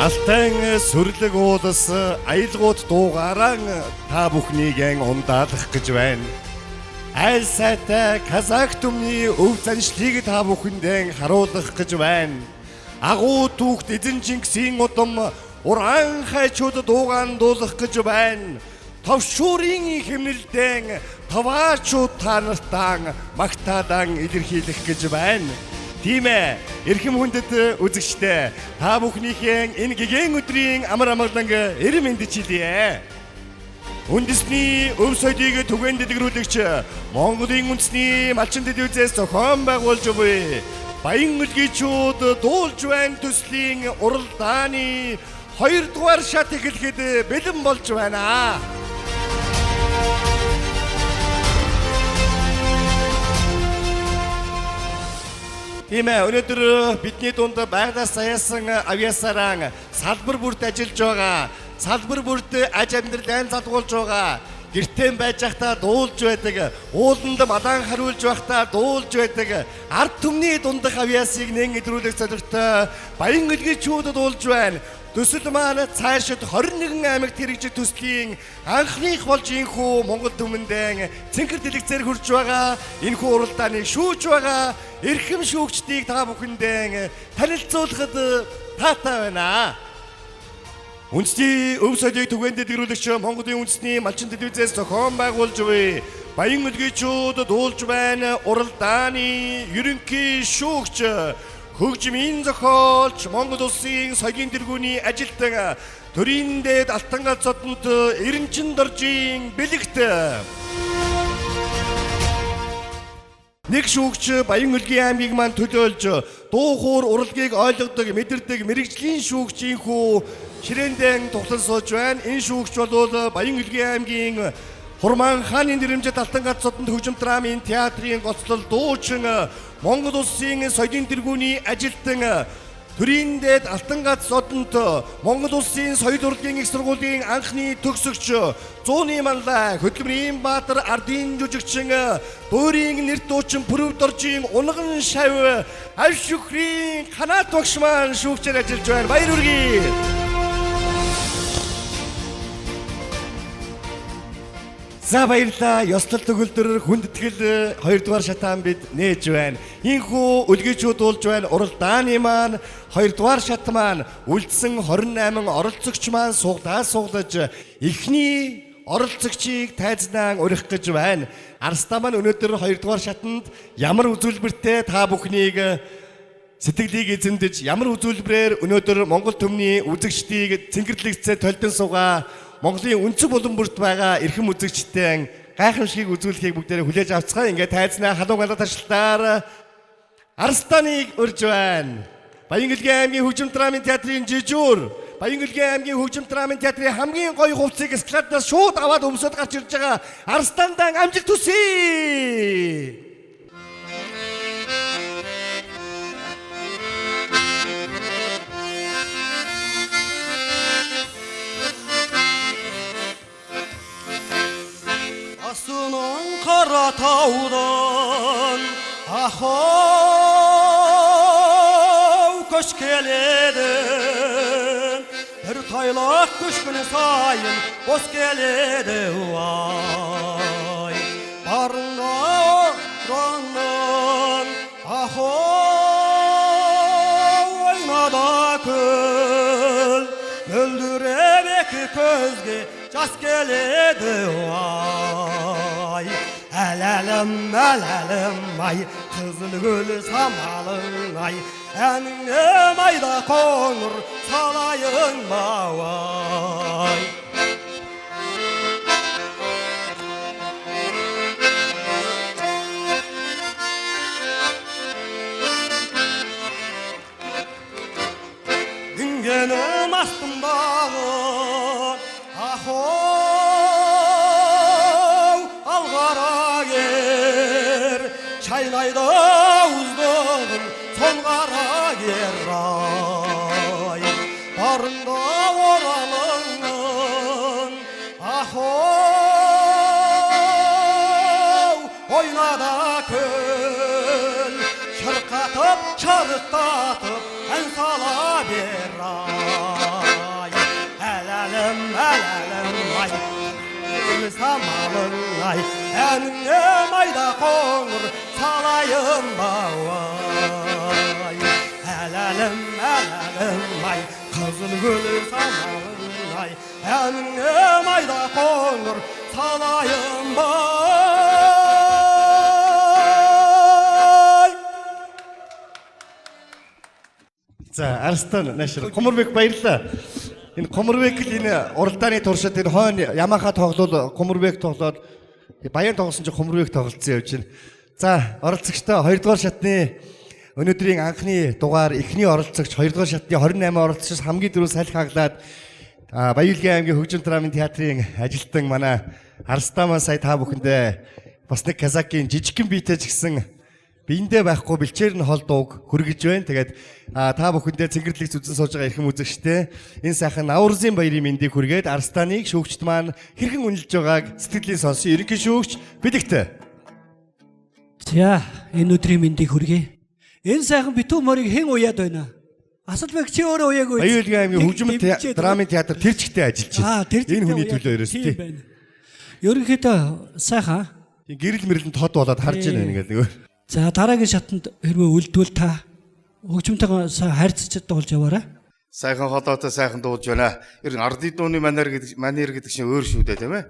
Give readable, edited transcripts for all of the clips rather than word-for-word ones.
Алтан сүрлэг уулас аялгууд дуугаран та бүхнийг ундаалгах гэж байна. Айл сайтай казак түмний өв заншлыг та бүхэндээ харуулах гэж байна. Агуу түүхт эзэн Чингисийн удам уран хайчууд дуугаан дуулах гэж байна. Товшуурын хэмнэлдэн таваачууд та нартаа магтаадан илэрхийлэх гэж байна. Тийм ээ, эрхэм хүндэт үзэгчдээ та бүхнийхээ энэ гэгэн өдрийн амар амгаланг эрен мэндчилье. Үндэсний өв соёлыг түгээн дэлгэрүүлэгч Монголын үндэсний малчин телевизээс зохион байгуулж буй Баян үлгийчүүд дуулж байна төслийн уралдааны 2 дугаар шат эхлэхэд бэлэн болж байна. Тийм ээ, өнөөдөр бидний дунд байгалаас саяасан авьяасаараа салбар бүрт ажиллаж байгаа, салбар бүрт аж амьдралаа задгуулж байгаа, гэртээ байж байхдаа дуулж байдаг, ууланд малан хариулж байхдаа дуулж байдаг, ард түмний дундах авьяасыг нэн идрүүлэх зорилготой Баян үлгийчүүд дуулж байна. Төсөл маань цаашид 21 аймагт хэрэгжих төслийн анхных болж энхүү Монгол түмэндээ цэнхэр дэлгэцээр хүрч байгаа. Энхүү уралдааныг шүүж байгаа эрхэм шүүгчдийг та бүхэндээ танилцуулахад таатай байна. Үндэсний өв соёлыг түгээн дэлгэрүүлэгч Монголын үндэсний малчин телевизээс зохион байгуулж буй Баян үлгийчүүд дуулж байна уралдааны ерөнхий шүүгч хөгжмийн зохиолч Монгол улсын соёлын тэргүүний ажилтан төрийн дээд алтан галт зодонт Эренчин доржийн бэлэгт нэг шүүгч Баян үлгийн аймгийг маань төлөөлж дуу хуур урлагийг ойлгодог, мэдэрдэг мэрэгжлийн шүүгчийнхүү ширээндээ тухлан сууж байна. Энэ шүүгч бол Баян үлгийн аймгийн Хурман хааны нэрэмжит алтан галт зодонт хөгжим драмын театрын гоцлол дуучин Монгол улсын соёлын тэргүүний ажилтан төрийн дээд алтан галт зодонт Монгол улсын соёл урлагийн их сургуулийн анхны төгсөгч Зууны манлай хөдөлмөрийн баатар ардын жүжигчин Бөөрийн нэр дуучин Пүрэв доржийн унган шав авь шүхрийн канат багш маань шүүгчээр ажиллаж байна. Баяр хүргэе. За баярлалаа. Ёслол төгөлдөр хүндэтгэл 2 дугаар шатаан бид нээж байна. Ийхүү үлгийчүүд дуулж байна. Уралдааны маань 2 дугаар шат маань үлдсэн 28 оролцогч маань суулаж эхний оролцогчийг тайзнан урих гэж байна. Арстаа маань өнөөдөр 2 дугаар шатанд ямар үзүүлбэртэй та бүхнийг сэтгэлийг эзэмдэж ямар үзүүлбэрээр өнөөдөр Монгол түмний үзэгчдийг цэнгэрлэгцээ толдон суугаа Монголын өнцөг булан бүрт байгаа эрхэм үзэгчдийн гайхамшигыг үзүүлэхийг бүгдээрээ хүлээж авцгаа. Ингээд тайзнаа халуун галаа ташлаар Арстаныг урьж байна. Баян үлгийн аймгийн хөгжим драмын театрын жижүүр, Баян үлгийн аймгийн хөгжим драмын театрын хамгийн гоё хувцсыг эскалатраас шууд аваад өмсөд гарч ирж байгаа Арстандан амжилт хүсье. Asının kara tağdan ahov köş geledi bir taylak kuş günü sayın boz geledi vay barına oranın ahov oynada kül öldürebek közge jas geledi vay Ələlim ay kızıl gül samalın ay Ənim ayda konur salayın vay Güngenim astımdağı Çaynayda uzdağın son kara yer ay Barında oralının ahov Oynada köl şırkatıp çarıklatıp en sala bir ay самалың ай әніңе майда қоңыр салайын бауай әләлім ай қызыл гүл самалың ай әніңе майда қоңыр салайын бай. За Арстан нашир Гоморбек баярлалаа. Энэ Гоморбек л энэ уралдааны туршид энэ хойно Ямаха тоглол Гоморбек тоглоод Баян тоглосон ч Гоморбек тоглолцсон явж байна. За оролцогчдоо 2 дугаар шатны өнөөдрийн анхны дугаар эхний оролцогч 2 дугаар шатны 28 оролцогч хамгийн дөрөв салхи хаглаад Баялгийн аймгийн хөгжим драмын театрын ажилтан манай Арстамаа сая та бүхэндээ бас нэг казакийн жижигхэн биетэй ч гэсэн биендээ байхгүй бэлчээр нь хол дууг хүргэж байна. Тэгээд та бүхэндээ цэнгэрлэг зүзэн сууж байгаа эрхэм үзэгчтэй энэ сайхан Наурзын баярын мэндийг хүргээд Арстаныг шүүгчд маань хэрхэн үнэлж байгааг сэтгэлийн сонсон ерөнхий шүүгч Бэлэгтэй. За энэ өдрийн мэндийг хүргэе. Энэ сайхан битүү морийг хэн уяад байна? Асалбек чи өөрөө уяагүй. Баялгийн аймгийн хөгжим драмын театр тэр чигтээ ажиллаж байна. Энэ хүний төлөө ерөөс тийм. Ерөнхийдөө сайхан. Гэрэл мэрэлэн тод болоод харж байна ингээд нөгөө. За дараагийн шатанд хэрвээ үлдвэл та хөгжимтэйгээ харьцаж дуулж яваарай. Сайхан холоотой сайхан дуулж байна. Ер нь ардын дууны манер гэдэг чинь өөр шүү дээ тийм ээ.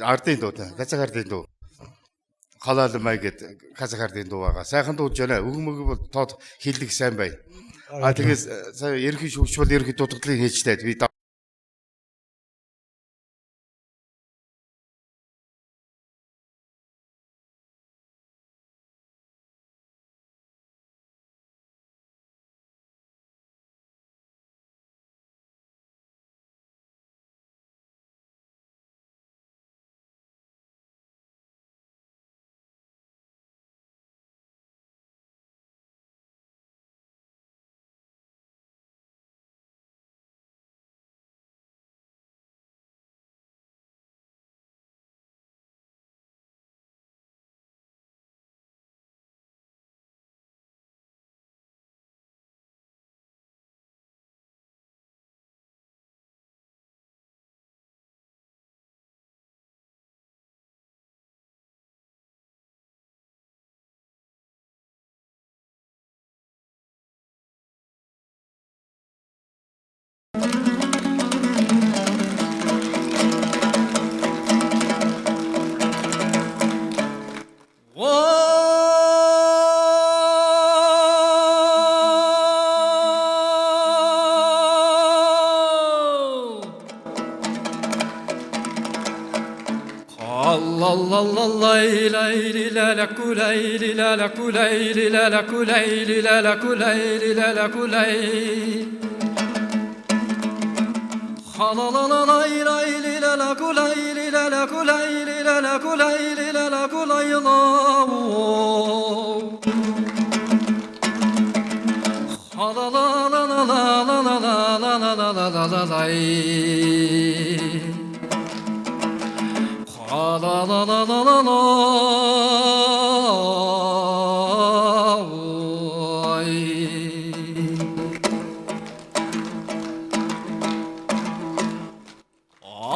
Ардын дуу, казак ардын дуу. Халаалмай гэдэг казак ардын дуу байгаа. Сайхан дуулж байна. Өгмөг бол тод хиллэг сайн байна. Тэгээс сая ерхий шүүгч бол ерхий дуудлагыг хийжтэй. Би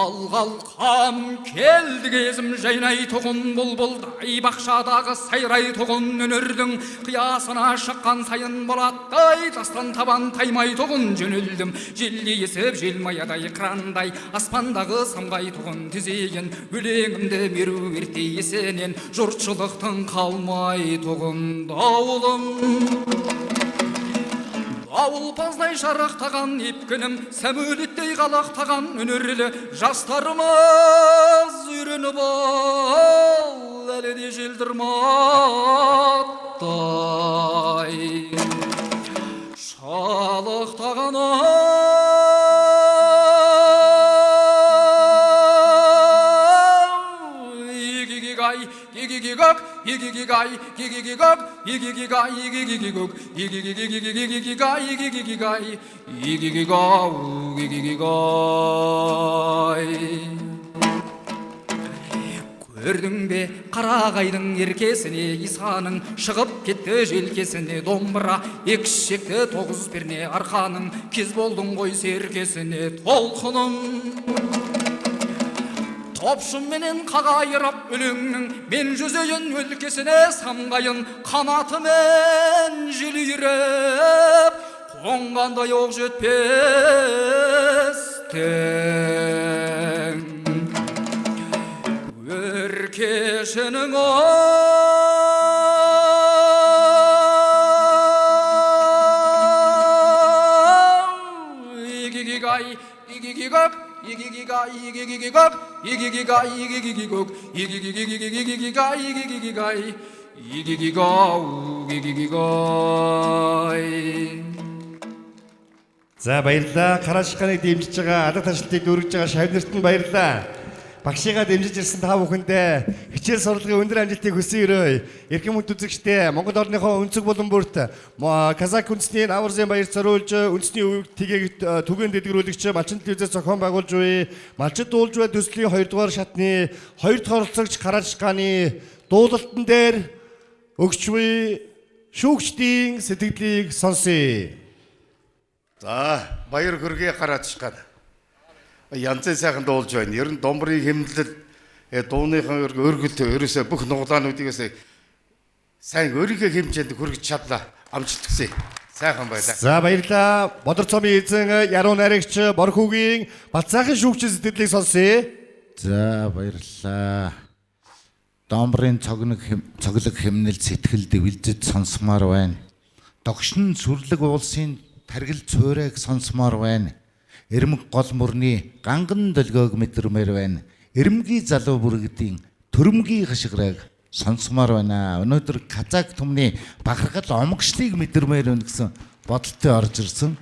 Алғалқам келді кезім жайнай тұғын бұлбұлдай бақшадағы сайрай тұғын өнердің қиясына шыққан сайын болаттай тастан табан таймай тұғын жөнелдім желі есіп желмаядай қырандай аспандағы самғай тұғын тізеген өлеңімді меру ерте есенен жұртшылықтың қалмай тұғын дауылым Ауылпаздай шарақтаған епкінім, сәмөлеттей қалақтаған өнерлі жастарымыз үйреніп ал, әлі де желдірматтай. Шалықтаған Көрдің бе қарағайдың еркесіне Исаның шығып кетті желкесіне домбыра екшекті тоғыз перне арқаның кез болдың ғой серкесіне толқыным топшымменен қағайырап өлеңнің мен жүзейін өлкесіне самғайын қанатымен желүйреп қонғандай оқ жетпестен өркешінің За баярлалаа. Карашханыг дэмжиж байгаа алга ташлтыг дүүргэж байгаа шавнарт нь баярлалаа. Багшигаа дэмжиж ирсэн та бүхэндээ хичээл сурлагын өндөр амжилтыг хүсье. Эрхэм хүнд үзэгчдээ Монгол орныхоо өнцөг булан бүрт Казак үндэсний Наварзын баяр зориулж үндэсний тгийг түгээн дэдгэрүүлэгч Малчин телевизээс зохион байгуулж буй Малчин дуулж буй төслийн 2 дугаар шатны 2 дахь оролцогч Карашханы дуулалтан дээр өгч буй шүүгчдийн сэтгэлийг сонсъё. За баяр хүргэе Карашхан. Янзын сайхан дуулж байна. Ер нь домбрын хэмнэлэл дууныхан өргөл ерөөсөө бүх нуглаануудыгээс сайн өөрийнхөө хэмжээнд хүргэж чадлаа. Амжилт хүсье. Сайхан байлаа. За баярлалаа. Бодор цомын эзэн яруу найрагч Борхүүгийн Бацаахан шүүгчийн сэтгэлийг сонсъё. За баярлалаа. Домбрын цоглог хэмнэл сэтгэл дэвлжиж сонсомоор байна. Догшин сүрлэг уулсын таргил цуурайг сонсомоор байна. Эрмэг гол мөрний ганган долгиог мэдрэмээр байна. Эрмгийн залуу бүргэдийн төрөмгийн хашгирайг сонсомоор байна. Өнөөдөр Казак түмний бахархал омгшлыг мэдрэмээр байна гэсэн бодолтой орж ирсэн.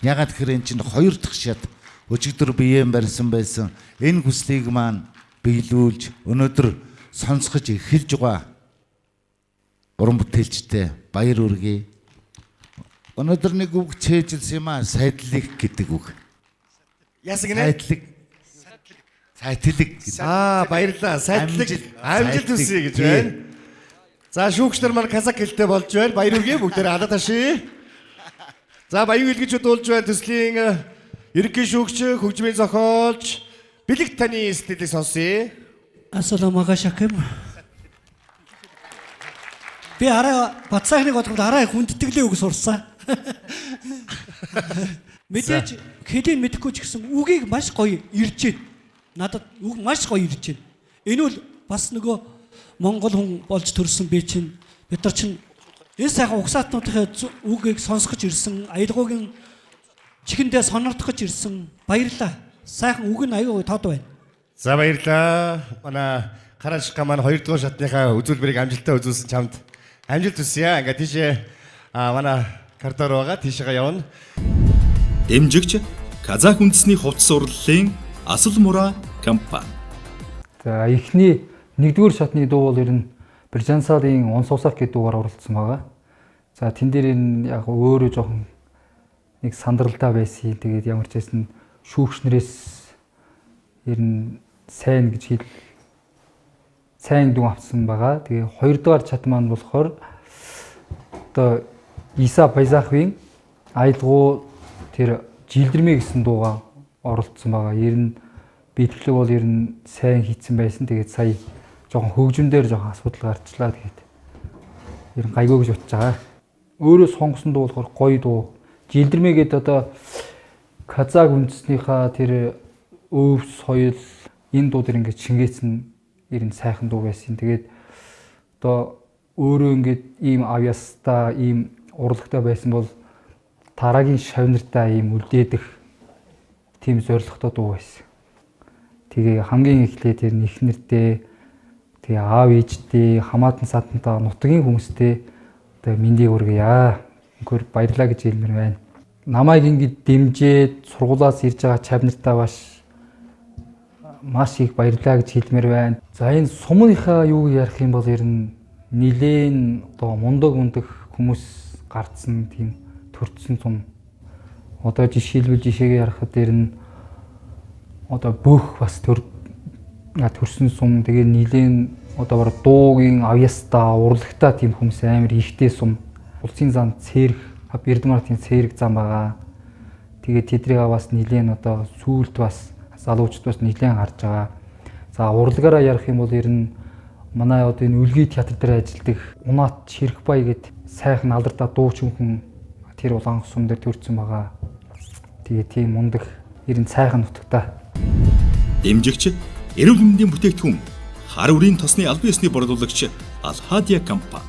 Ягаад гэхээр эн чинь 2 дахь шат өчигдөр биеэн барьсан байсан. Энэ хүслийг маань биелүүлж өнөөдөр сонсгож эхэлж байгаа. Уран бүтээлчтэй баяр үргэе. Өнөөдөр нэг үг чэйжилсэн юм аа, сайдлыг гэдэг үг. Яасан гинэ? Сайтлыг. Баярлалаа. Сайтлыг амжилт хүсье гэж байна. За шүүгчнэр маань Казак хэлтэй болж байна. Баяр үргэе бүгдээрээ алга ташъя. За баян хэлгэж дуулж байна төслийн ерөнхий шүүгч, хөгжмийн зохиолч Бэлэг таны сэтгэлийг сонсъё. Ассаламагашакэм. Би арай Бацаахныг бодоход арай хүндэтгэлээ үг сурсан. Мэдээж хэдийн мэдэхгүй ч гэсэн үгийг маш гоё ирж байна. Надад үг маш гоё ирж байна. Энэ бол бас нөгөө Монгол хүн болж төрсэн би чинь бид нар чинь энэ сайхан угсаатнуудын үгийг сонсгож ирсэн, аялгаугийн чихэндээ сонирдох гэж ирсэн. Баярлалаа. Сайхан үг нь аюу тод байна. За баярлалаа. Манай Карашхан маань 2 дугаар шатныхаа үзүүлбэрийг амжилттай үзүүлсэн чамд амжилт хүсье. Ингээ тийшээ манай картор байгаа. Тийшээгээ явна. Дэмжигч Казак үндэсний хувцас урлалын Асал мура компани. За эхний 1-р шатны дуу бол ер нь Брижансалын Онсуусах гэдэг дуугаар оролцсон байгаа. За тэн дээр энэ яг өөрөө жоохон нэг сандралтай байсан. Тэгээд ямар ч байсан шүүгчнэрээс ер нь сайн гэж хэл сайн дүн авсан байгаа. Тэгээ 2-р чат маань болохоор одоо Иса Баязахвын аялгау тэр жилдэрмэ гэсэн дууга оролцсон байгаа. Ер нь бийтгэлэг бол ер нь сайн хийцэн байсан. Тэгээд сая жоохон хөгжмөндөр жоохон асуудал гарчлаа. Тэгээд ер нь гайгүй гэж бодож байгаа. Өөрөө сонгосон дуу болохоор гоё дуу. Жилдэрмэ гэдэг одоо Казак үндэснийхаа тэр өв соёл энэ дуу дээр ингээд шингээсэн ер нь сайхан дуу байсан. Тэгээд одоо өөрөө ингээд ийм авьяастай, ийм урлагтай байсан бол тарагийн шавнартай ийм үлдээдэх тийм зоригтой дуу байсан. Тэгээ хамгийн эхлээд тэр ихнэртэй, тэгээ аав ээжтэй, хамаатан садантаа нутгийн хүмүүстэй одоо мэндийг хүргье. Үнэхээр баярлалаа гэж хэлмээр байна. Намайг ингэж дэмжиж сургуулаас ирж байгаа чавнартаа маш их баярлалаа гэж хэлмээр байна. За энэ сумынхаа юу ярих юм бол ер нь нилээн одоо мундаг хүмүүс гарцсан тийм төрцсөн сум. Одоо жишээгээ ярихад ер нь одоо бүх бас төрсөн сум. Тэгээ нилээн одоо дуугийн авьяастаа урлагтаа тийм хүмүүс амар ихтэй сум. Улсын зам цэрэг Эрдэмартын цэрэг зам байгаа. Тэгээ тэдрийг бас нилээн одоо сүүлд бас залуучууд бас нилээн харж байгаа. За урлагаараа ярих юм бол ер нь манай одоо энэ үлгий театр дээр ажилладаг Унат Ширхбай гэдэг сайхан алдартай дууч хүн тэр бол анх сум дээр төрсэн байгаа. Тэгээ тийм мундаг ер нь сайхан нутагтай. Дэмжигч эрүүл мэндийн бүтээгдэхүүн хар үрийн тосны албан ёсны борлуулагч Алхадия компани.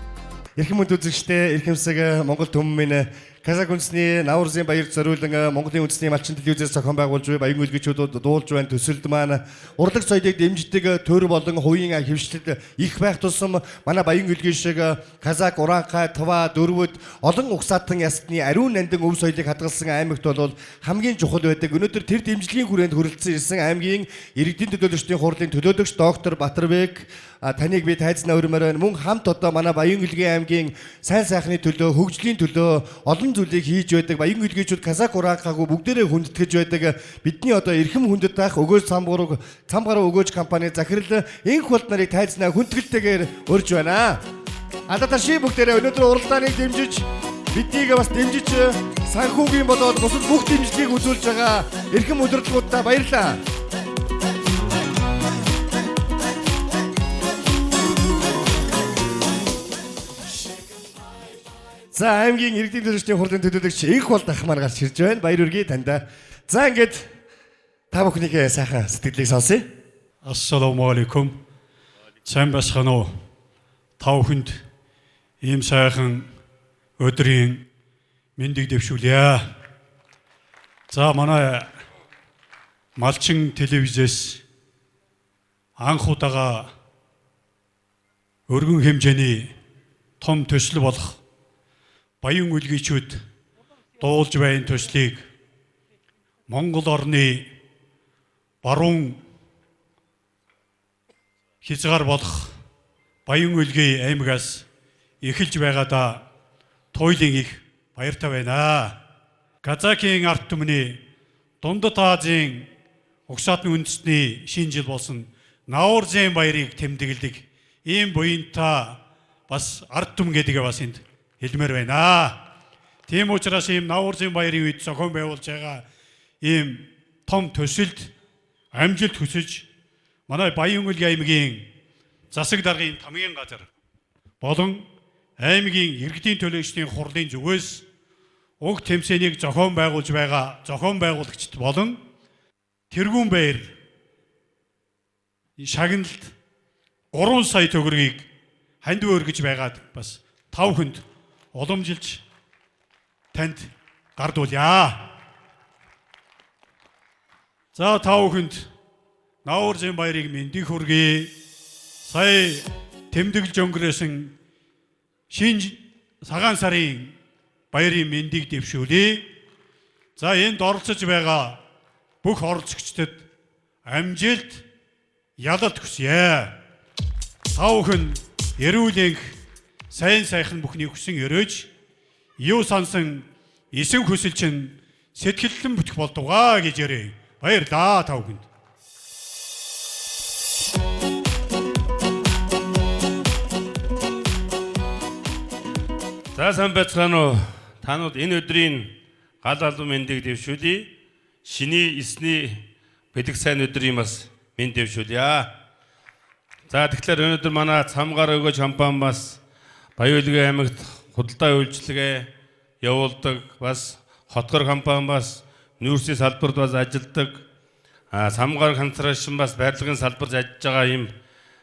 Эрхэм хүнд үзэгчдээ эрхэмсэг Монгол түмэн Казак үндэсний Наурзын баярт зориулан Монголын үндэсний малчин телевизээс зохион байгуулж буй баян үлгичүүд дуулж байна. Төсөлд маань урлаг соёлыг дэмждэг төр болон хувийн хөвшлөд их байх тусам манай баян үлгий шиг Казак, Уранхай, Тува, Дөрвөд олон угсаатан ясны ариун нандин өв соёлыг хадгалсан аймагт бол хамгийн чухал байдаг. Өнөөдөр тэр дэмжлэгийн хүрээнд хүрэлцэн ирсэн аймгийн иргэдийн төлөөлөгчдийн хурлын төлөөлөгч доктор Батарбек таныг би тайзнаа өрмөр байна. Мөн хамт одоо манай баян үлгий аймгийн сайн сайхны төлөө, хөгжлийн төлөө олон зүйлийг хийж байдаг. Баян үлгийчүүд Казак, Уранхайг бүгдээрээ хүндэтгэж байдаг. Бидний одоо эрхэм хүндэт байх өгөөж цамгараа өгөөж компани захирал энх болт нарыг тайзнаа хүндэтгэлтэйгээр өрж байна. Алаташи бүгдээрээ өнөөдөр уралдааныг дэмжиж биднийг бас дэмжиж санхүүгийн болоод бусад бүх дэмжлэгийг үзүүлж байгаа эрхэм удирдлагуудаа баярлалаа. За аймгийн иргэдийн төлөөлөгчдийн хурлын төлөөлөгч энх болт ахмаар гарч ирж байна. Баяр хүргэе танд. За ингээд та бүхнийг сайхан сэтгэлийг сонсъё. Ассаламу алейкум. Сайн байцгаана уу? Та бүхэнд ийм сайхан өдрийн мэндийг дэвшүүлье. За манай малчин телевизээс анх удаага өргөн хэмжээний том төсөл болох баян үлгийчүүд дуулж байна төслийг Монгол орны баруун хязгаар болох баян үлгий аймагаас эхэлж байгаадаа туйлын их баяртай байна. Казакийн ард түмний Дундад Азийн угсаатны үндэсний шинэ жил болсон Наурзын баярыг тэмдэглэдэг ийм буянтай бас ард түмэн гэдгээ бас энд хэлмээр байна. Тийм учраас ийм Наурзын баярын үед зохион байгуулж байгаа ийм том төсөлд амжилт хүсэж манай Баян үлгий аймгийн засаг даргын тамгийн газар болон аймгийн иргэдийн төлөөлөгчдийн хурлын зүгээс уг тэмцээнийг зохион байгуулж байгаа зохион байгуулагчид болон тэргүүн баяр шагналд 3 сая төгрөгийг ханд өргөж байгаад бас 5 хүнд уламжилж танд гардуулъя. За 5 хүнд Наурзын баярыг мэндийг хүргэе. Сая тэмдэглэж өнгөрөөсөн шинэ цагаан сарын баярын мэндийг дэвшүүлье. За энд оролцож байгаа бүх оролцогчдод амжилт, ялалт хүсье. 5 хүн эрүүл сайн сайхан бүхний хүсэн өрөөж юу сансан эсэв хүсэл чинь сэтгэлдэн бүтэх болдугаа гэж ярив. Баярлалаа 5 хүнд. За сайн байцгаана уу? Танууд энэ өдрийн гал албан мэндийг дэвшүүлье. Шиний эсний бэлэг сайн өдрийн бас мэнд дэвшүүлье. За тэгэхээр өнөөдөр манай цамгаар өгөөж компани бас Баян үлгий аймагт худалдаа үйлчилгээ явуулдаг бас хотгор компани бас нүүрсийн салбарт бас ажилладаг. Цамгаар констракшн бас барилгын салбарт ажиллаж байгаа юм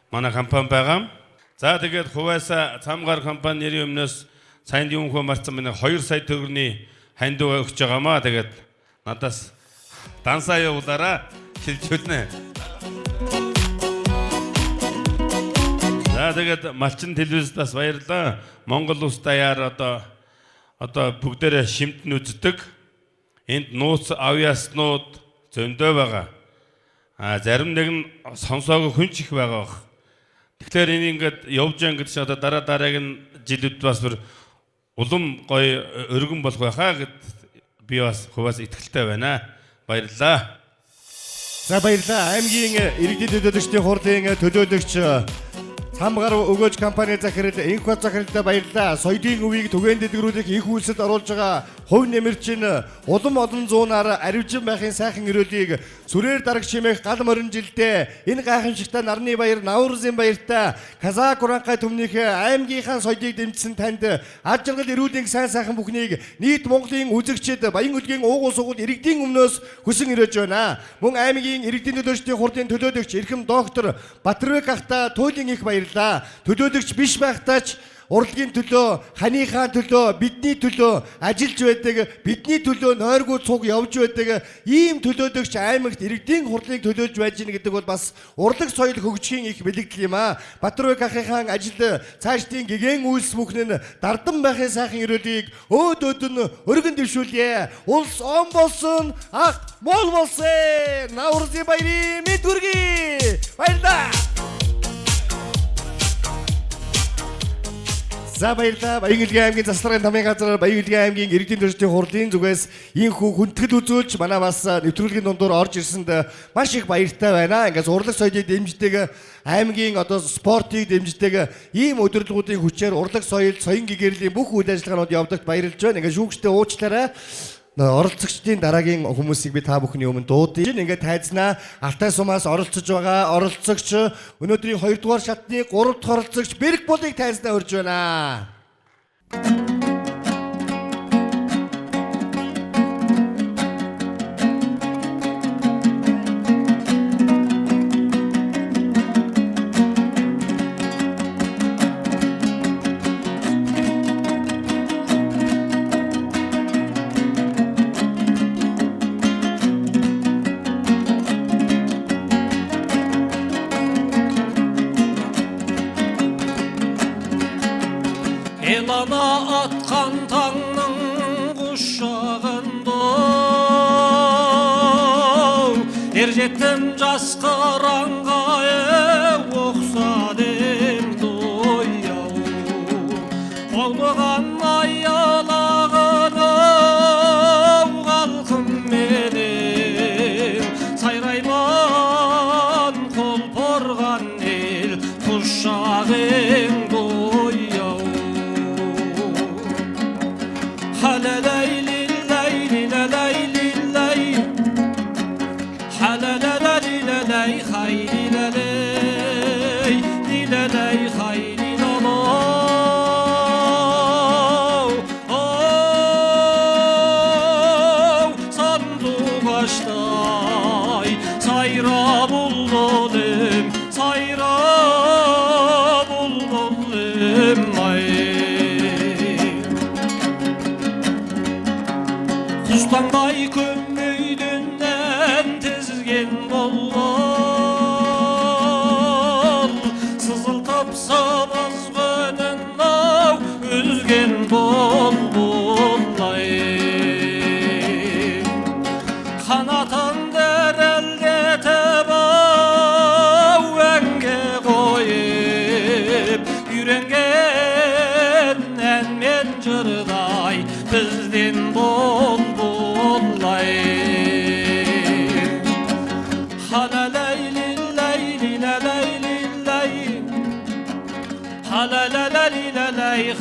манай компани байгаа. За тэгээд хувьяасаа цамгаар компани нэрийн өмнөөс сайн юм хөө марцсан манай 2 сая төгрөгийн ханд өгч байгаамаа. Тэгээд надаас дансаа явуулаараа шилжүүлнэ. За тэгээд малчин телевизэд бас баярлалаа. Монгол улс даяар одоо бүгдээрээ шимтэн үздэг. Энд нууц авьяаснууд зөндөө байгаа. Зарим нэг нь сонсоогүй хүн ч их байгаа бах. Тэгэхээр энэ ингээд явж ингээд одоо дараагийн жилүүд бас бүр улам гоё өргөн болох байхаа гэд би бас хуваас итгэлтэй байна. Баярлалаа. За баярлалаа. Аймгийн иргэдийн төлөөлөгчдийн хурлын төлөөлөгч Хамгаар өгөөж компани захирал энх бат захиралтай баярлалаа. Соёлын өвийг түгээн дэлгэрүүлэх их үйлсэд оруулж байгаа хувь нэмэрчин улам олон зуунаар аривжин байхын сайхан өрөөлийг сүрээр дараг чимээх гал морин жилдээ энэ гайхамшигтай нарны баяр Наурузын баяртай Казак Уранхай төмнийхээ аймгийнхаа соёлыг дэмжсэн танд аж аргал эрүүлийн сайн сайхан бүхнийг нийт Монголын үзэгчид Баян Хөдгийн уугуул сугуул иргэдийн өмнөөс хүсэн ирэж байна. Мөн аймгийн иргэдийн төлөөлчдийн хурдын төлөөлөгч эрхэм доктор Батарбек ахта туйлын их баярлаа. Төлөөлөгч биш байхдаа ч урлагийн төлөө, ханийхаа төлөө, бидний төлөө ажиллаж байдаг, бидний төлөө нойргүй цуг явж байдаг ийм төлөөлөгч аймагт иргэдийн хурлыг төлөөлж байж гин гэдэг бол бас урлаг соёл хөгжихийн их бэлэгдэл юм аа. Батарбек ахын ажил цаашдын гэгэн үйлс бүхэн нь дардан байхын сайхан өрөөлийг өөд өдөн өргөн дэвшүүлье. Улс он болсон, ах мол болсон. Наурузын баярын мэд хүргэе. Баярлалаа. За баярлалаа. Баян Хөдгийн аймгийн заслагын тамийн газар Баян Хөдгийн аймгийн иргэдийн төрөлчдийн хурлын зүгээс ийхүү хүндэтгэл үзүүлж манай бас нэвтрүүлгийн дундуур орж ирсэнд маш их баяртай байна. Ингээс урлаг соёлыг дэмждэг аймгийн одоо спортыг дэмждэг ийм удирдлагуудын хүчээр урлаг соёл, соён гэгэрлийн бүх үйл ажиллагаанууд явагдагт баярлж байна. Ингээд шүүгчтэй уучлаарай. Оролцогчдын дараагийн хүмүүсийг би та бүхний өмнө дуудъя. Ингээд тайзнаа Алтай сумаас оролцож байгаа оролцогч өнөөдрийн 2 дугаар шатны 3 дахь оролцогч Берг болыг тайзнаа урьж байна. Elana atkan tağның kuşağında Erjettim jас karangaya oksadım doyau Olmagan ayalağını kalkım benim Sayrayman kol porgan el kuşağım doyau Kuştanday kömüydünden tezgen bollal Sızıltap sabaz gönün av üzgen bol bollay Kanatan derelde tebav enge koyup Yüreğenden men jırday bizden bol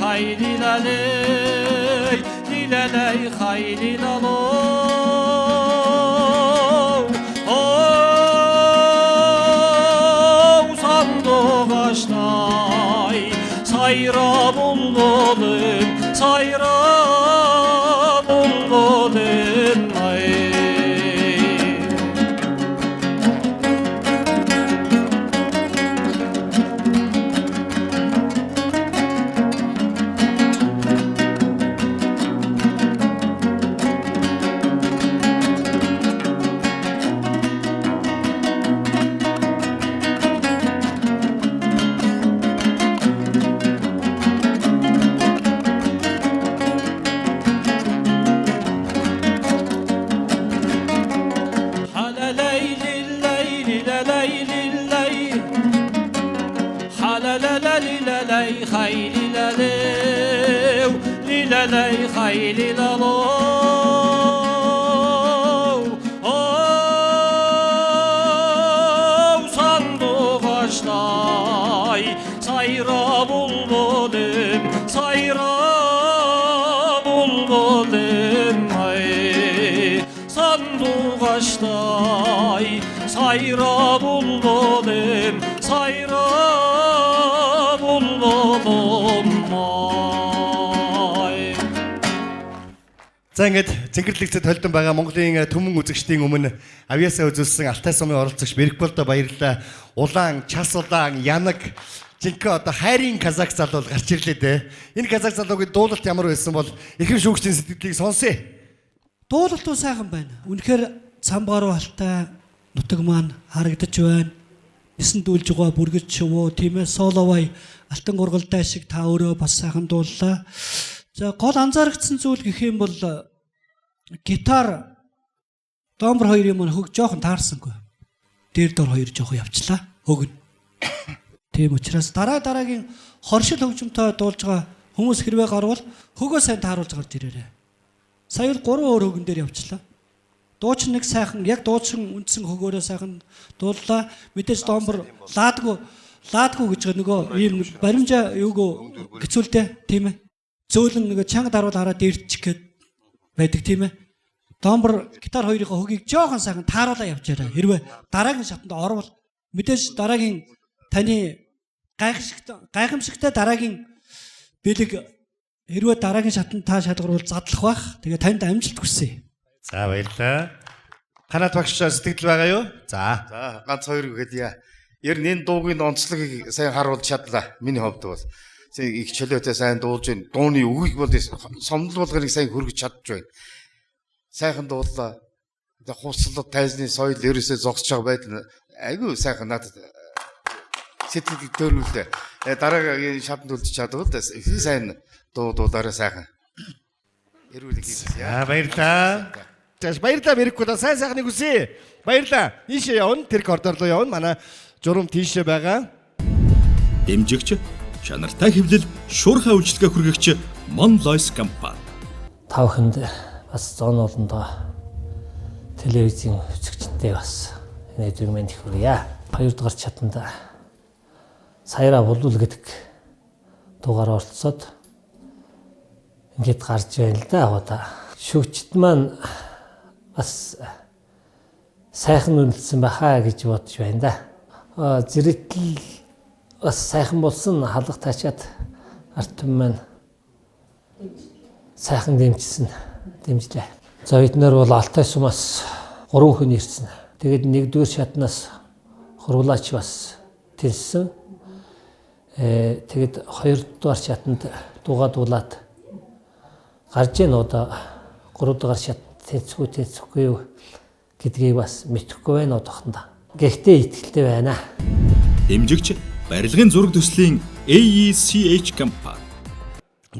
Haydi laley, lilaley, haydi lalo. Oh, sandık açtay, sayra bulmalım, sayra bulmalım ay. Lilaley hayli lalo Oh sandık açtay сайра булбулым ай сандуғаштай сайра булбулым сайра булбулым ай. За ингээд цэнгэрлэгцэд холдон байгаа Монголын түмэн үзэгчдийн өмнө авьяасаа үзүүлсэн Алтай сумын оролцогч Беркболдо баярлалаа. Улаан, Час улаан, Янаг жинхэнэ одоо хайрын казак залуу гарч ирлээ дээ. Энэ казак залуугийн дуулалт ямар байсан бол эрхэм шүүгчдийн сэтгэлийг сонсъё. Дуулалт уу сайхан байна. Үнэхээр цамбаар Алтай нутаг маань харагдаж байна. Нисэн дүүлж байгаа бүргэж шувуу тийм ээ соловой алтан гургалтай шиг та өөрөө бас сайхан дууллаа. За гол анзаарэгдсэн зүйл гэх юм бол гитар домбор хоёрын маань хөг жоохон таарсангүй. Дээр дор хоёр жоохон явчлаа. Хөг нь. Тийм учраас дараагийн хоршил хөгжимтэй дуулж байгаа хүмүүс хэрвээ гарвал хөгөө сайн тааруулж гарч ирээрэй. Сая л 3 өөр хөгөн дээр явчлаа. Дуучин нэг сайхан яг дуучин үндсэн хөгөөрөө сайхан дууллаа. Мэдээж домбор лаадгүй гэж нөгөө ийм баримжаа юуг гэцүүлдэ тийм ээ. Зөөлөн нэг чанга даруул хараад ирчих гээд байдаг тийм ээ. Домбор гитар хоёрын хөгийг жоохон сайхан тааруулаа явжаарай. Хэрвээ дараагийн шатанд орвол мэдээж дараагийн таны гайхамшигтай дараагийн бэлэг хэрвээ дараагийн шатанд та шалгаруул задлах бах. Тэгээ танд амжилт хүсье. За баярлалаа. Танад багш сэтгэл байгаа юу? За ганц хоёр үгээд ер нь энэ дуугийн онцлогийг сайн харуулж чадлаа. Миний хувьд бол их чөлөөтэй сайн дуулж байна. Дууны үгийг бол сомдол болгоныг сайн хөргөж чадж байна. Сайхан дууллаа. Хуслал тайзны соёл ерөөсөө зогсож байгаа байдал айгүй сайхан надад сэтгэл төрүүлээ. Дараагийн шатанд үлдэж чадвал сайн дуулаараа сайхан. Эрүүл хийх. Баярлалаа. Баярлалаа Беркболдо сайн сайхныг хүсье. Баярлалаа. Ийшээ явна. Тэр коридор руу явна. Манай журам тийшээ байгаа. Дэмжигч чанартай хэвлэл шуурхай үйлчлэгээ хүргэгч Monlois компани. Та бүхэнд бас зон олондоо телевизийн үзэгчтэй бас энэ өдрийн мэнд хүргье. 2 дугаар чатанд Сайра булбул гэдэг дугаар оролцоод ингээд гарч байна л да аваа. Шүүгчд маань бас сайхан үнэлсэн бахаа гэж бодож байна да. Зэрэгтэл бас сайхан болсон халах таачаад ард түмэн маань сайхан дэмжлээ. За эднэр бол Алтай сумаас 3 хүн ирсэн. Тэгээд 1-р шатнаас хурлаач бас тэлсэн. Тэгээд 2-р шатанд дуулаад гарж ийн одоо 3-р шат тэнцэхгүй юу гэдгийг бас мэдэхгүй байна одоохондоо. Гэхдээ итгэлтэй байна. Дэмжигч барилгын зураг төслийн AECH компани.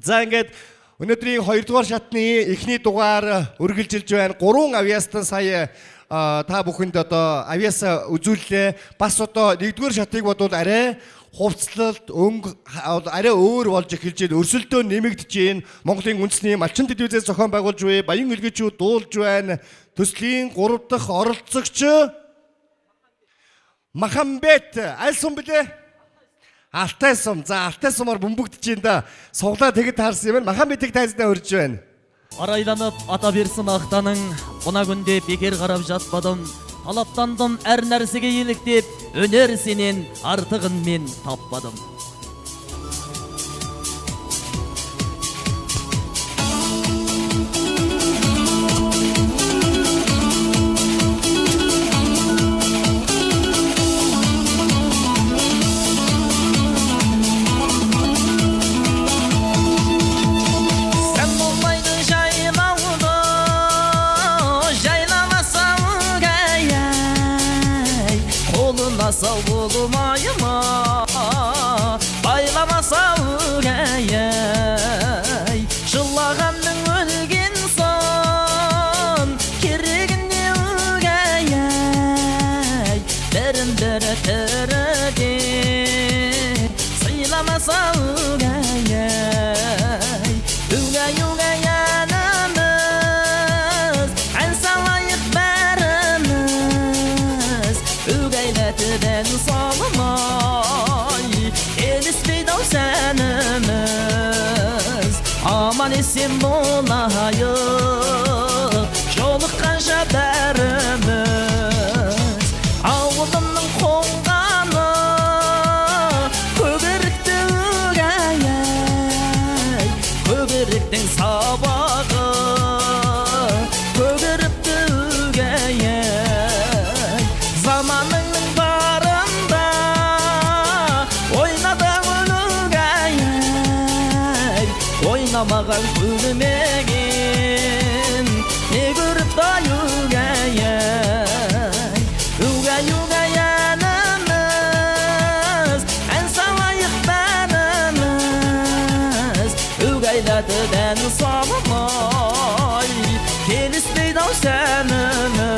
За ингээд өнөөдрийн 2-р шатны эхний дугаар үргэлжилж байна. 3 авьяастан сая та бүхэнд одоо авьяасаа үзүүллээ. Бас одоо 1-р шатыг бодвол арай хувцлалт арай өөр болж эхэлж байна. Өрсөлдөө нэмэгдэж байна. Монголын үндэсний малчин телевизээс зохион байгуулж буй баян үлгэжүүд дуулж байна. Төслийн 3 дахь оролцогч Махамбет аль сум блэ? Алтай сум. За Алтай сумаар бөмбөгдөж байна да. Суглаа тэгэд таарсан юм байна. Махамбетийг тайзнаа урьж байна. Арайланып ата берсін ақтаның, қона күнде бекер қарап жатпадым. Талаптандым әр нәрсеге еліктеп, өнер сенен артығын мен таппадым. Sağ olmayma Aman esin bulayı Жолыққанша бәріміз Ауылымның қонғаны Көгерікті өгәй Көгеріктің сабағы Көгерікті өгәй Заманыңның барында Ойнадан өгәй Ойнамаған күнімеген Не көріп тай өгәй Өгәй өгәй әніміз Ән салайық бәріміз Өгәйләді дән салмай Келіспейді ау сәніміз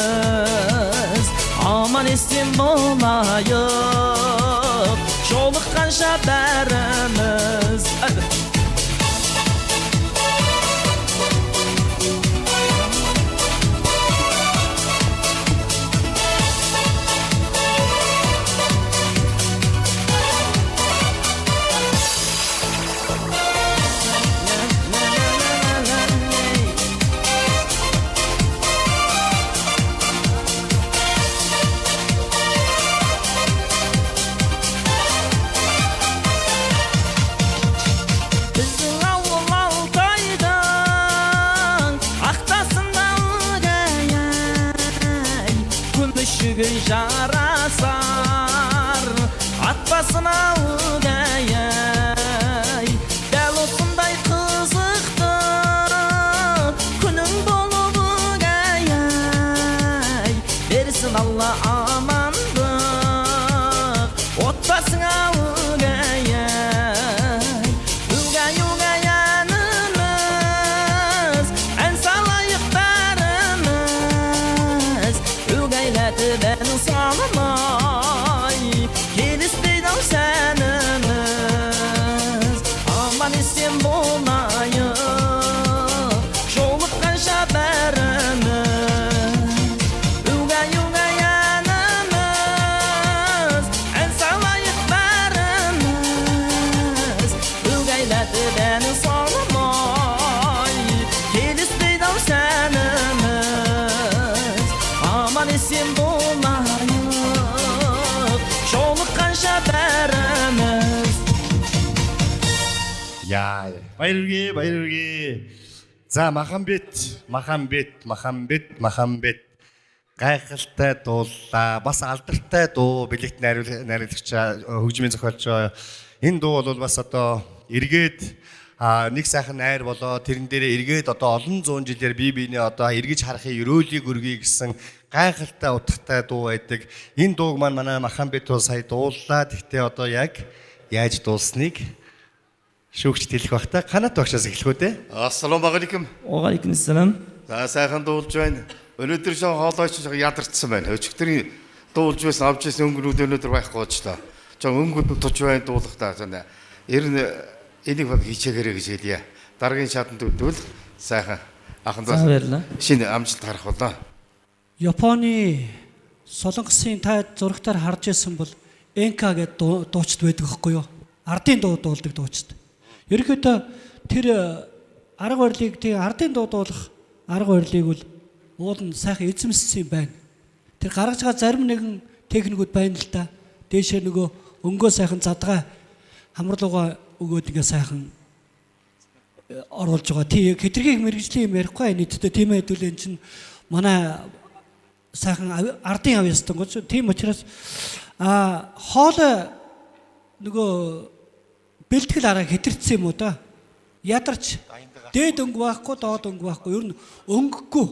Аман естен болайық Жолыққанша бәріміз Біздің ауыл Алтайдың Ақтасында өгәй Күмбішігі жарасар Атбасына өгәй Дәл осындай қызықты Күнің болып өгәй Берсін Алла амандық Отбасыңа өгәй Өгәй өгәй әніміз Ән салайық бәріміз Өгәйләді дән салмай Келіспейді ау сәніміз Аман естен болайық Жолыққанша бәріміз Өгәй өгәй әніміз Ән салайық бәріміз Өгәйләді дән салмай Келіспейді ау сәніміз Аман естен болайық Жолыққанша бәріміз Яа, баяр үрге. За, Махамбет. Гайхалтай дуулаа. Бас алдартай дуу бэлэгт найруулагч хөгжмийн зохиолч. Энэ дуу бол бас одоо эргээд нэг сайхан найр болоо тэрэн дээрээ эргээд одоо олон зуун жилээр бие биенээ одоо эргэж харахын өрөөлийг өргөе гэсэн гайхалтай утгатай дуу байдаг. Энэ дууг манай Махамбет бол сая дууллаа. Гэхдээ одоо яг яаж дуулсныг шүүгчд хэлэх бах та. Канат багшаас эхлэх үү те? Ассаламуалейкум. Уалейкум ассалам. За сайхан дуулж байна. Өнөөдөр шоу хоолойч ядарсан байна. Өчигдрийн дуулж байсан авч байсан өнгөнүүд өнөөдөр байхгүй болж та. Өнгөнд тууж байна дуулах та. Ер нь энийг баг хийчихээрэй гэж хэлье. Дараагийн шатанд өвдвөл сайхан ахандаа шинэ амжилт гарах болоо. Японы Солонгосын та зурагтаар харж байсан бол Энка гэдэг дуучид байдаг байхгүй юу? Ардын дуу дуулдаг дуучид. Ерөнхийдөө тэр арга барилыг тийм ардын дуу дуулах арга барилыг бол уул нь сайхан эзэмссэн юм байна. Тэр гаргаж байгаа зарим нэгэн техникүүд байна л да. Дээшээ нөгөө өнгөө сайхан задгаа хамруулга өгөөд ингээ сайхан оруулж байгаа. Тий хэтэрхийг мэрэгжлийн юм ярихгүй нийтдээ тийм хэдүүлэн чинь манай сайхан ардын авьяастан гоч. Тийм учраас хоол нөгөө бэлтгэл арга хэтэрсэн юм уу да? Ядарч дээд өнгө байхгүй, доод өнгө байхгүй. Ер нь өнгөгүй.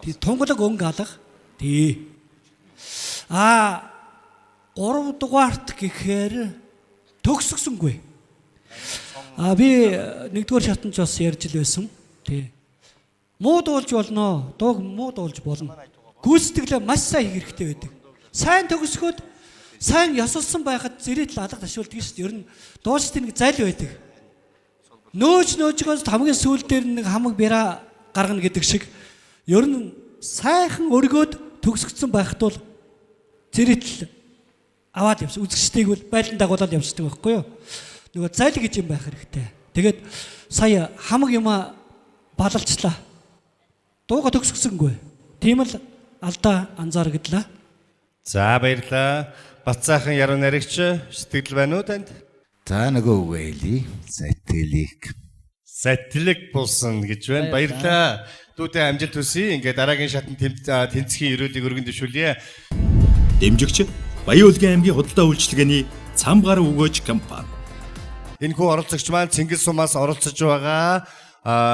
Тий тунгалаг өнгө алга. Тий. 3 дугаарт гэхээр төгсгсөнгүй. Би 1-р шатанд бас ярьж л байсан. Тий. Муу дуулж болно. Дууг муу дуулж болно. Гүйцэтгэлээ маш сайн хийх хэрэгтэй байдаг. Сайн төгсгөхөд сайн ёсолсон байхад зэрэг л алга ташуулдаг шүү дээ. Ер нь дуучдын нэг зайл байдаг. Нөөжгөөс хамгийн сүүл дээр нэг хамаг бяра гаргана гэдэг шиг ер нь сайхан өргөөд төгсгцэн байхад бол зэрэг л аваад явсан. Үзэгчдийг бол байлдан дагуулаад явчихдаг байхгүй юу? Нөгөө зайл гэж юм байх хэрэгтэй. Тэгээд сая хамаг юма балалчлаа. Дууга төгсгсөнгүй. Тийм л алдаа анзаарагдлаа. За баярлаа. Бацаахан яруу наригч сэтгэл байна уу танд? За нөгөө үгээли Сатилэг болсон гэж байна. Баярлаа. Дүүтэй амжилт хүсье. Ингээд дараагийн шатнд тэнцхийн өрөөлийг өргөн дэвшүүлье. Дэмжигч Баян-Улгийн аймгийн худалдаа үйлчилгээний Цамгар өгөөж компани. Энэхүү оролцогч маань Цингэл сумаас оролцож байгаа.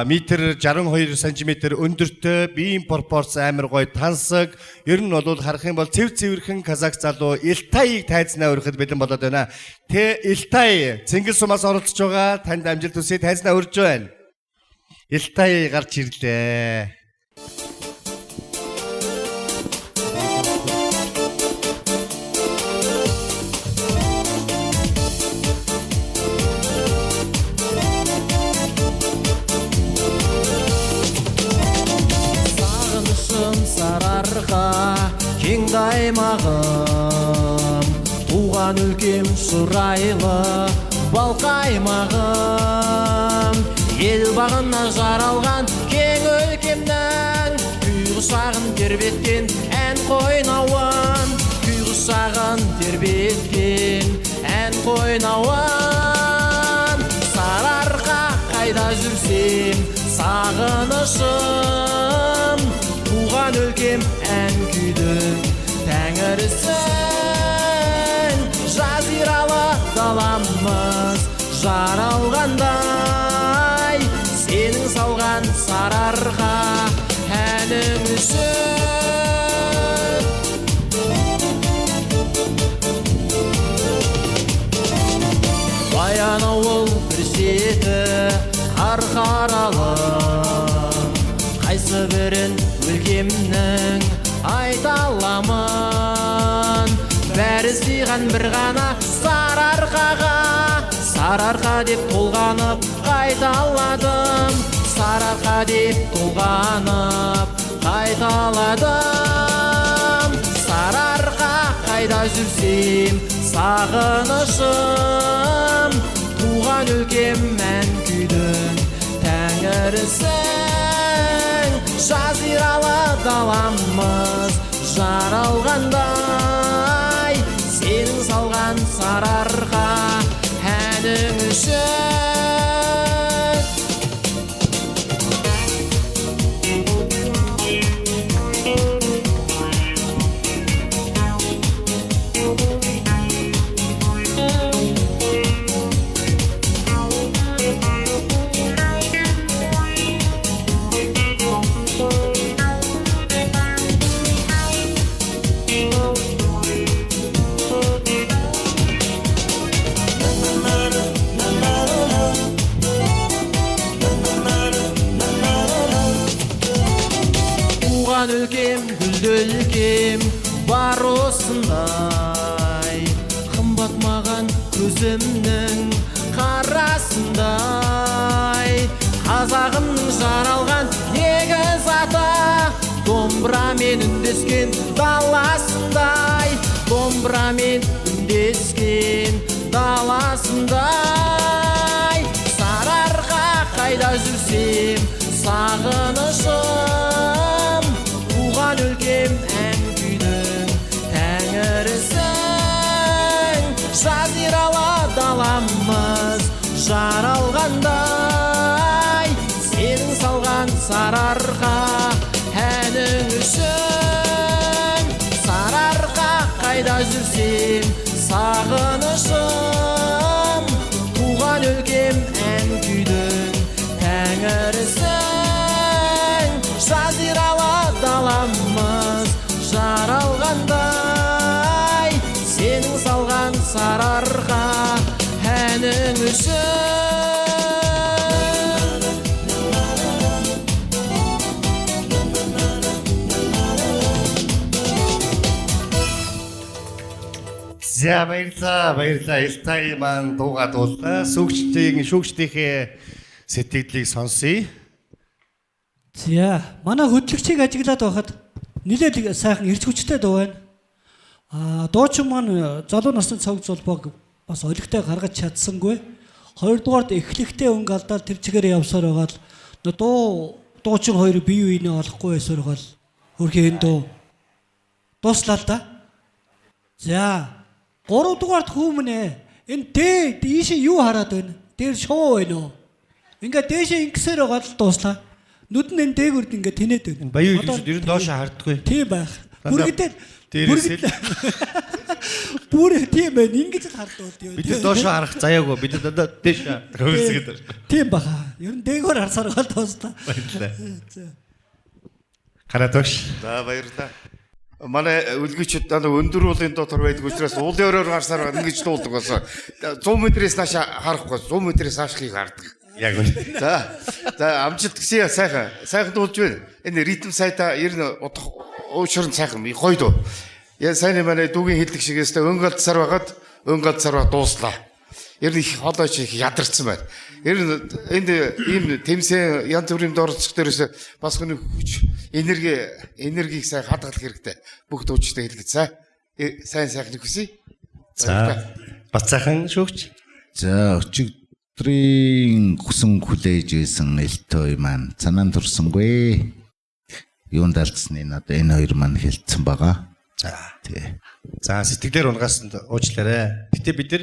Метр 62 см өндөртэй, биеийн пропорц амар гоё тансаг. Ер нь бол харах юм бол цэвэрхэн казак залуу Илтайг тайзнаа өргөхөд бэлэн болоод байна. Тэ Илтай Цингэл сумаас оролцож байгаа. Танд амжилт хүсье. Тайзнаа өрж байна. Илтай гарч ирлээ. Сарарга кең аймағым туған өлкем шұрайлы балқаймағым ел бағына жаралған кең өлкемнің күй құшағын тербеткен ән қойнауын күй құшағын тербеткен ән қойнауын сарыарқа қайда жүрсем сағынышым туған өлкем ән күйдің тәңірісің жазиралы даламыз жаралғандай сенің салған сарыарқа әнің үшін баянауыл бір жеті қарқаралы қайсы бірін өлкемнің айта аламын бәрі сыйған бір ғана сарыарқаға сарыарқа деп толғанып қайталадым сарыарқа деп толғанып қайталадым сарыарқа қайда жүрсем сағынышым туған өлкем мән күйдің тәңірісің жазиралы даламыз жаралғандай сенің салған сарыарқа әнің үшін өлкем гүлді өлкем бар осындай қымбат маған көзімнің қарасындай қазағымның жаралған егіз ата домбырамен үндескен даласындай домбырамен үндескен даласындай сарыарқа қайда жүрсем сағынышым туған өлкем ән күйдің тәңірісің жазиралы даламыз жаралғандай сенің салған сарыарқа әнің үшін сарыарқа қайда жүрсем сағынышым туған өлкем ән күйдің тәңірісің жазиралы даламыз жаралғандай сенің салған сарыарқа әнің үшін За баярлаа. Илтай маань дуугаад уулаа. Шүүгчдийнхээ сэтгэлийг сонсъё. За манай хөтлөгчийг ажиглаад байхад нэлээд сайхан эрч хүчтэй дуу байна. Дуучин маань залуу насны цог зулбог бас олигтой гаргаж чадсангүй. Хоёрдугаард эхлэхдээ өнгө алдаад тэр чигээр явсаар байгаа л дуучин хоёр бие биенээ олохгүй байсаар байгаа л хөрхийн дуу дуслаа л да. За 3 дугаард хүмүүнэ энэ дээшээ юу хараад байна? Дээр шоу байна уу? Ингээ дээшээ ингэсээр байгаа л дуслаа. Нүд нь энэ дээгүрд ингээ тэнээд байна. Баян хэлбэрүүд ер нь доошоо харддаггүй. Тийм байх. Бүр тийм байна. Ингэж л харддаг тийм. Бид доошоо харах заяагүй. Бид дандаа дээш хөвсгöd. Тийм баха. Ер нь дээгүүр харсаар байгаа л дуслаа. Баярлалаа. Каратогш. За баярлалаа. Манай үлгийчүүд өндөр уулын дотор байдаг учраас уулын өрөөр гарсаар ингэж дуулдаг болсон. 100 м-ээс наашаа харахгүй 100 м-ээс наашхыг хардаг. Яг үнэ. За амжилт гэсэн сайхан дуулж байна. Энэ ритм сайта ер нь уушрын сайхан гоё дуу. Яа сайн манай дүүгийн хэлдэг шигээс өнгөлцсар байгаад өнгөлцсар дууслаа. Ер нь их холооч их ядарсан байна. Ер нь энд ийм тэмсэн янз бүрийн дорцох дээрээс бас хүний хүч энергийг сайн хадгалах хэрэгтэй. Бүх дуучтай хэлгээд сайн хүсье. За бат сайхан шүүгч. За өчигдрийн хүсэн хүлээж ийсэн элтой маань санаанд турсангүй. Юунд алдсны надад энэ хоёр маань хэлсэн байгаа. За сэтгэлээр унгасанд уучлаарай. Гэтэ бид нар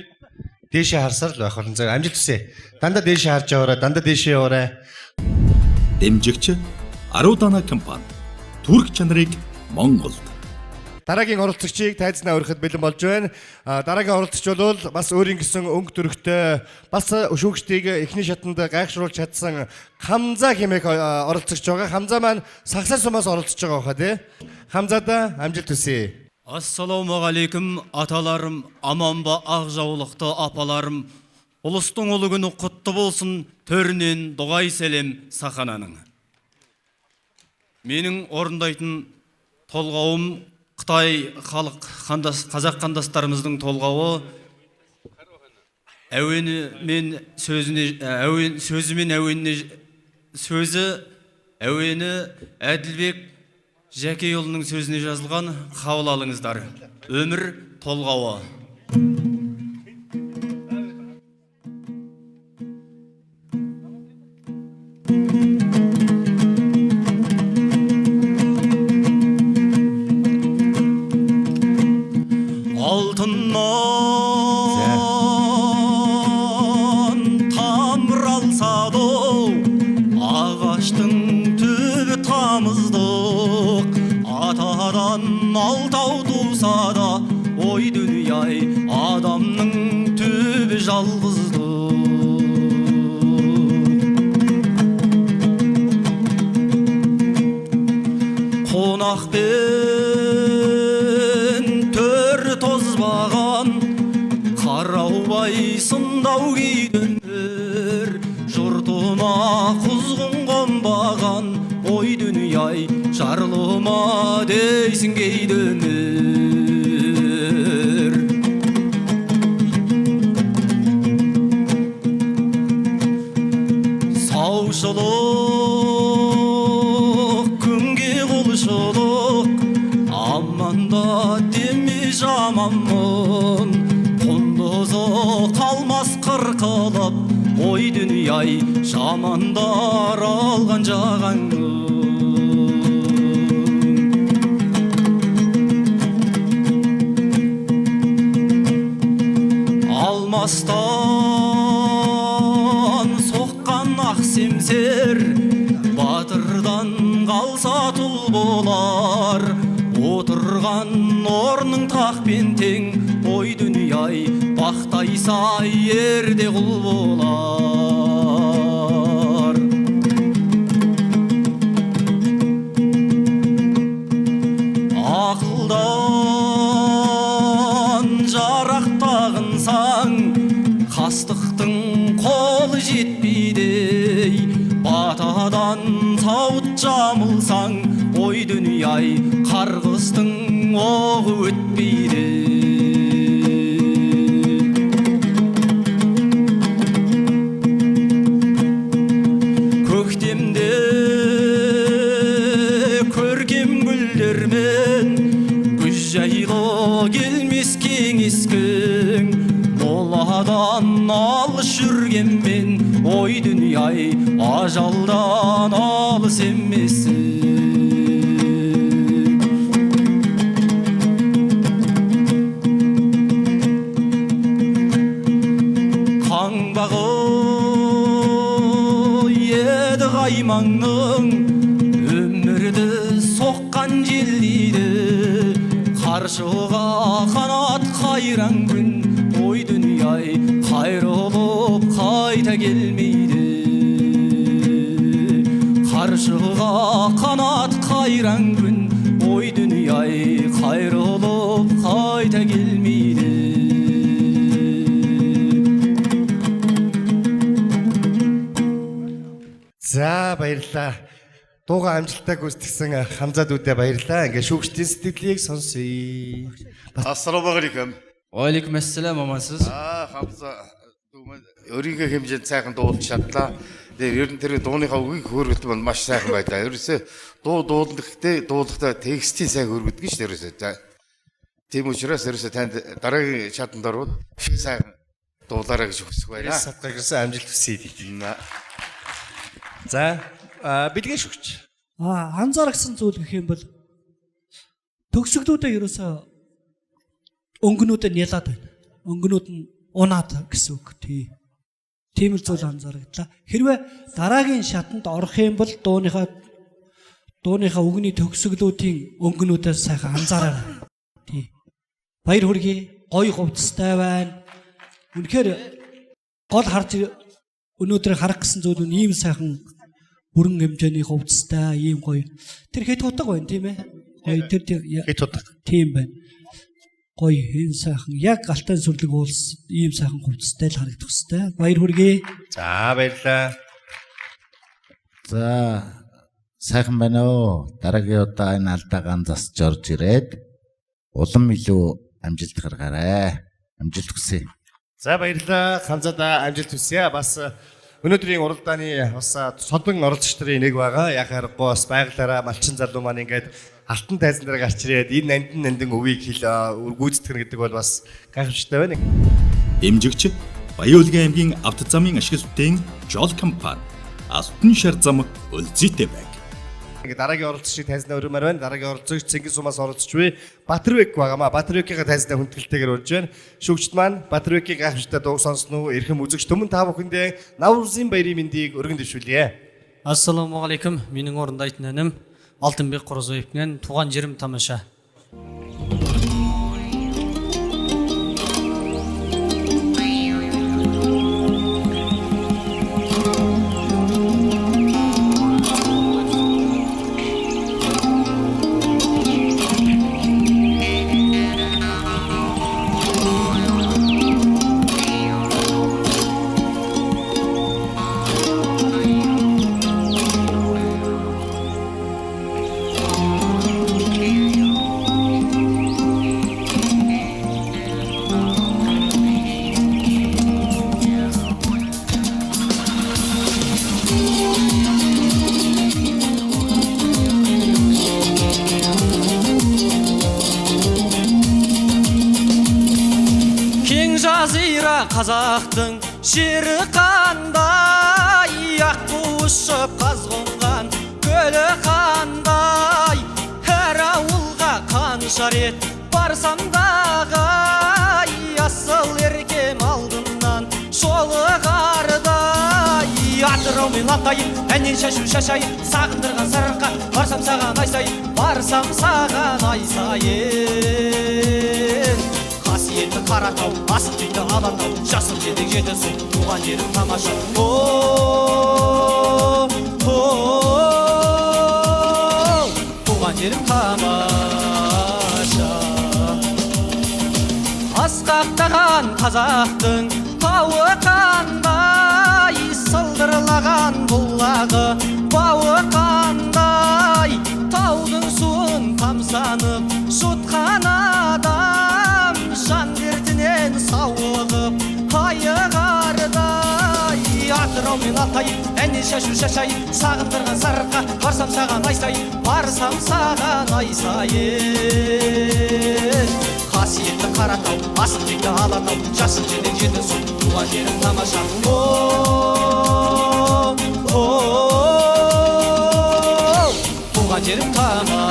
дээшээ харсаар л байх болно. Амжилт хүсье. Дандаа дээшээ харж яваарай. Дандаа дээшээ яваарай. Дэмжигч Арудана компани. Түрк чанарыг Монголд. Дараагийн оролцогчийг тайзнаа өргөхөд бэлэн болж байна. Дараагийн оролцогч бол бас өөрийн гэсэн өнгө төрхтэй бас шүүгчдийг эхний шатанд гайхшруулж чадсан Хамза хэмээх оролцогч байгаа. Хамза маань Сагсар сумаас оролцож байгаа хаа тий. Хамзада амжилт хүсье. Ассалаумағалейкум аталарым, аманба ақжаулықты апаларым. Ұлыстың ұлы күні құтты болсын, төрінен дұғай сәлем сақананың. Менің орындайтын толғауым Қытай халық қазақ қандастарымыздың толғауы әуені Әділбек Жәкейұлының сөзіне жазылған. Қабыл алыңыздар. Өмір толғауы. Алтыннан тамыр алса да ағаштың түбі тамыздық. Атадан алтау туса да ой дүние-ай адамның түбі жалғыздық. Қонақпен төр тозбаған қараубай сындау кейдіңдер, жұртына құзғын қонбаған ой дүние-ай жарлыма дейсің кейдіңдер. Саушылық күнге құлшылық, аманда деме жаманмын, құндызы қалмас қырқылып, ой дүние-ай жамандар алған жағаңды. Алмастан соққан ақ семсер, батырдан қалса тұл болар. Отырған орның тақпен тең, ой дүние-ай бақтайса ерде құл болар. Ақылдан жарақтағынсаң, қастықтың қолы жетпейдей. Батадан сауыт жамылсаң, ой дүние-ай қарғыстың оғы өтпейді. Көктемде көркем гүлдермен күз жайлы келмес кеңескің, моладан алыс жүрген ажалдан алыс емессің. Қаңбағы еді қаймаңның, өмірді соққан жел дейді. Қаршыға қанат қайран күн, ой дүние-ай қайрылып қайта келмейді. Қаршыға қанат қайран күн, ой дүние-ай қайрылып қайта келмейді. За баярлалаа. Дууга амжилттай гүйцэтгсэн Хамза дүүдээ баярлалаа. Ингээ шүүгчдийн сэтгэлийг сонсъё. Ассаламу алейкум. Валейкум ассалам, амансыз. Хамза дүүмэн өөрийнхөө хэмжээнд сайхан дуулж чадлаа. Тэгээ ер нь тэр дууныхаа үгийг хөөргөлт бол маш сайхан байлаа. Ерөөсөө дуулахдаа текстийн сайн хөргөдөг ш нь ерөөсөө. За тийм учраас ерөөсөө танд дараагийн шатанд орвол сайхан дуулаарай гэж хүсэх байна. Сатгагсан амжилт хүсье. За бэлгийн шүгч. Анзаарсан зүйл гэх юм бол төгсгөлүүдээ ерөөсөө өнгөнүүдэд ялаад байна. Өнгөнүүд нь унаад гэсэн үг. Тийм л зүйл анзаарагдлаа. Хэрвээ дараагийн шатанд орох юм бол дууныхаа үгний төгсгөлүүдийн өнгөнүүдээс сайхан анзаараарай. Баяр хүргэе. Гоё хувцастай байна. Үнэхээр гол харж өнөөдөр харах гэсэн зүйл нь ийм сайхан бүрэн хэмжээний хувцастай ийм гоё. Тэр хэд утга байна тийм ээ? Гоё тэр хэд утга. Тийм байна. Гоё энэ сайхан яг галтайн сүрлэг уулс ийм сайхан хувцастай л харагдах хэвээр. Баяр хүргэе. За баярлалаа. За сайхан байна уу? Дараагийн удаа энэ алдагаан засч орж ирээд улам илүү амжилт гаргаарай. Амжилт хүсье. За баярлалаа. Хамзада амжилт хүсье. Бас өнөөдрийн уралдааны бас содон оролцогч нарын нэг байгаа. Яг харахгүй бас байгалаараа малчин залуу маань ингээд алтан тайзан дээр гарч ирээд энэ нандин өвийг гүйцэтгэх гэдэг бол бас гайхамшигтай байна. Дэмжигч Баян-Улгийн аймгийн авто замын ашиг сүтэн Жол компани Алтан шар зам Өлзийтэй байг. Ингээд дараагийн оролцогчийг тайзнаа өрөмөр байна. Дараагийн оролцогч Цэнгис Сумаас оролцож буй Батарбек байгаамаа. Батарбекийн тайзнаа хүндгэлтэйгээр урьж байна. Шүүгчд маань Батарбекийн гайхамшигтай дуу сонсноо эрхэм үзэгч түмэн та бүхэндээ Наврузын баярын мэндийг өргөн дэвшүүлье. Ассаламу алейкум. Менің орындайтын әнім Алтынбек Қорозоевтен туған жерім тамаша. Қазақтың жері қандай, аққу ұшып қаз қонған көлі қандай, әр ауылға қанша рет барсам дағы, асыл еркем алдымнан жолығардай. Атырау мен Алтай, әннен шашу шашайын, сағындырған сарыарқа, барсам саған ай сайын, барсам саған ай сайын. Қасиетті Қаратау, асыл дейді Алатау, жасыл жедек жетісу, туған жерім тамаша. Туған жерім тамаша. Асқақтаған қазақтың тауы қандай, сылдырлаған бұлағы бауы қандай, таудың суын тамсанып жұтқан адам, жан дертінен сауығып айығардай. Атырау мен Алтай, әннен шашу шашайын, сағындырған сарыарқа, барсам саған ай сайын, барсам саған ай сайын. Қасиетті Қаратау, асыл дейді Алатау, жасыл жедек жетісу, туған жерім тамаша. туған жерім тамаша.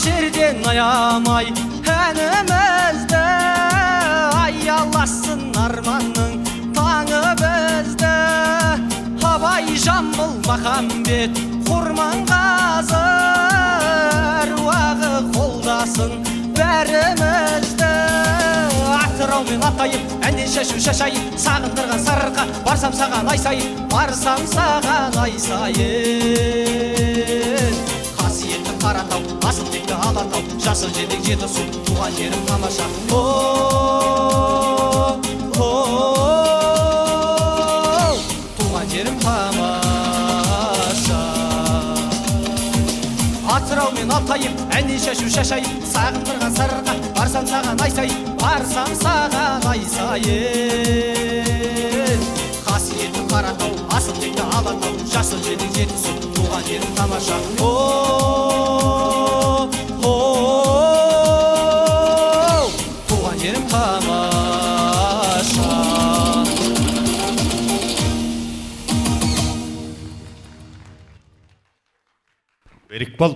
Жерден аямай әнімізді, аяласын арманның таңы бізді. Абай, Жамбыл, Махамбет, Құрманғазы, әруағы қолдасын бәрімізді. Атырау мен Атайым әннен шашайын, сағындырған сарырқа, барсам саған ай сайын, барсам саған ай сайын. Қасиетті Қаратау, Асылбекті Алатау, жасыл желек жетісу, туған жерім тамаша. Туған жерім тамаша. Атырау мен Алтайым әннен шашайын, сағындырған сарырқа, барсам саған ай сайын, барсам саған ай сайын. Қасиетті Қаратау, Асылбекті Алатау, жасыл желек жетісу, туған жерім тамаша. Туған жерім тамаша.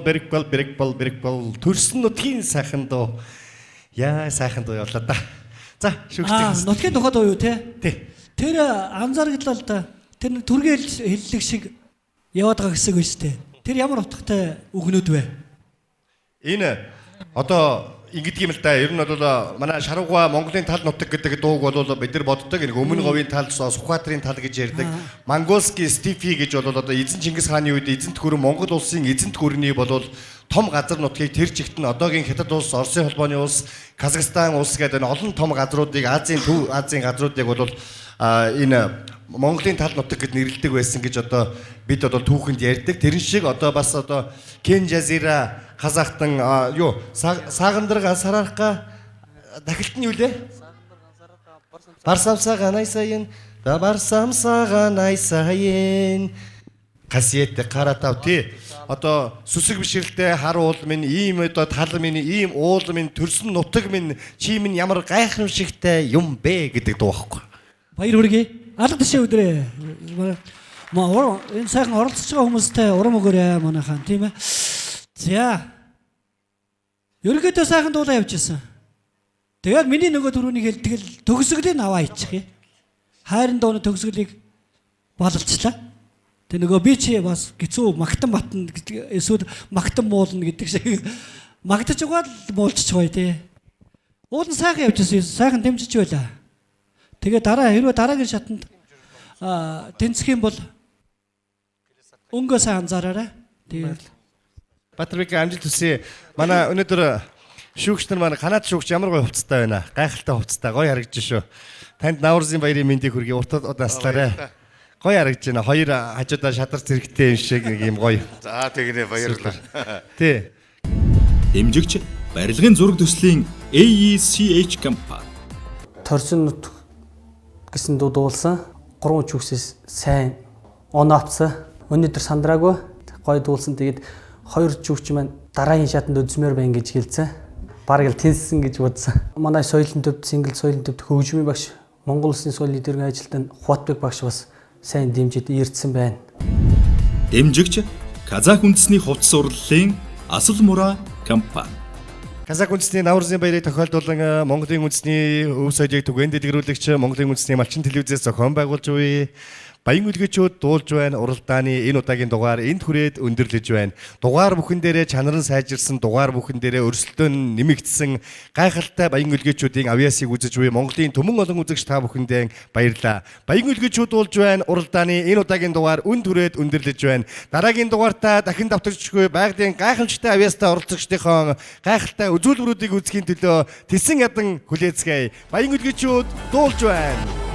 Берекбол. Төрсөн нутгийн сайхан дуу. Яа, сайхан дуу явлаа да. За, шүүгчтэй. Нутгийн тухай дуу юу те? Тий. Тэр анзаарчлаа л да. Тэр нэг түргээл хэллэг шиг яваад байгаа хэсэг байж тээ. Тэр ямар утгатай үгнүүд вэ? Энэ одоо ингэдэг юм л да. Ер нь бол манай Шарууга Монголын тал нутаг гэдэг дууг бол бид нар боддог. Нэг өмнө говийн тал, Сүхбаатарын тал гэж ярьдаг. Монгольский степи гэж бол одоо эзэн Чингис хааны үед эзэнт гүрэн Монгол улсын эзэнт гүрний бол том газар нутгийг тэр чигт нь одоогийн Хятад улс, Оросын холбооны улс, Казахстан улс гэдэг олон том газруудыг Азийн газруудыг бол энэ Монголын тал нутаг гэд нэрлэдэг байсан гэж одоо бид одоо түүхэнд ярьдаг. Тэрэн шиг одоо бас одоо Кен Жазира, Казахтан юу Саагандарға Сараарқа дахилт нь юу лээ? Барсам саған ай сайын, да барсам саған ай сайын. Қасиетті Қаратау тий. Одоо сүсэг бишрэлтэй хар уул минь, ийм одоо тал минь, ийм уул минь, төрсөн нутаг минь, чи минь ямар гайхамшигтай юм бэ гэдэг дуу байхгүй. Баяр хүргэе. Алга ташаа өдрөө. Энэ сайхан оролцож байгаа хүмүүстэй урам өгөөрэй манайхан тийм ээ. За. Ерөнхийдөө сайхан дуулаа явьжсэн. Тэгээд миний нөгөө түрүүнийг хэлтгэл төгсгөлийг аваа ичих. Хайрын дууны төгсгөлийг бололцлаа. Тэг нөгөө би чи бас гизүү магтан батна эсвэл магтан муулна гэдэг шиг магдаж угаал муулчих бай тээ. Уул нь сайхан явьжсэн, сайхан дэмжиж байлаа. Тэгээ хэрвээ дараагийн шатанд тэнцэх юм бол өнгөө сайн анзаараарай. Тэгээд Батарбек амжилт хүсье. Манай өнөөдөр шүүгч нар манай Канад шүүгч ямар гоё хувцастай байна. Гайхалтай хувцастай гоё харагдаж шүү. Танд Наурзын баярын мэндийг хүргэе. Урт удаслаарай. Гоё харагдаж байна. Хоёр хажуудаа шадар зэрэгтэй юм шиг нэг юм гоё. За тэгнэ баярлалаа. Тий. Дэмжигч барилгын зураг төслийн AECH компани. Торсын нут гэсэн дуу дуулсан. 3 жүгсээс сайн он авцсан. Өнөөдөр сандраагүй гоё дуулсан. Тэгээд 2 жүгч маань дараагийн шатанд үзмээр байна гэж хэлсэн. Бараг л тэнссэн гэж бодсон. Манай соёлын төвд, Сингл соёлын төвд хөгжмийн багш, Монгол Улсын соёлын эдгэрийн ажилтан Хуватбек багш бас сайн дэмжиж ирдсэн байна. Дэмжигч Казах үндэсний хувцас урлалын Асал Мура компани. Казах үндэсний Наурзын баярыг тохиолдуулан Монголын үндэсний өв соёлыг түгээн дэлгэрүүлэгч Монголын үндэсний малчин телевизээс зохион байгуулж буй Баян үлгэчүүд дуулж байна. Уралдааны энэ удаагийн дугаар энд хүрээд өндөрлөж байна. Дугаар бүхэн дээрээ чанар нь сайжирсан, дугаар бүхэн дээрээ өрсөлдөөн нэмэгдсэн гайхалтай баян үлгэчүүдийн авьяасыг үзэж буй Монголын төмөн олон үзэгч та бүхэндээ баярлалаа. Баян үлгэчүүд дуулж байна. Уралдааны энэ удаагийн дугаар энд хүрээд өндөрлөж байна. Дараагийн дугаартаа дахин давтагчгүй байгалийн гайхамшигтай авьяастай оролцогчдийнхоо гайхалтай үзүүлбэрүүдийг үзэхийн төлөө тэсэн ядан хүлээцгээе. Баян үлгэчүүд дуулж байна.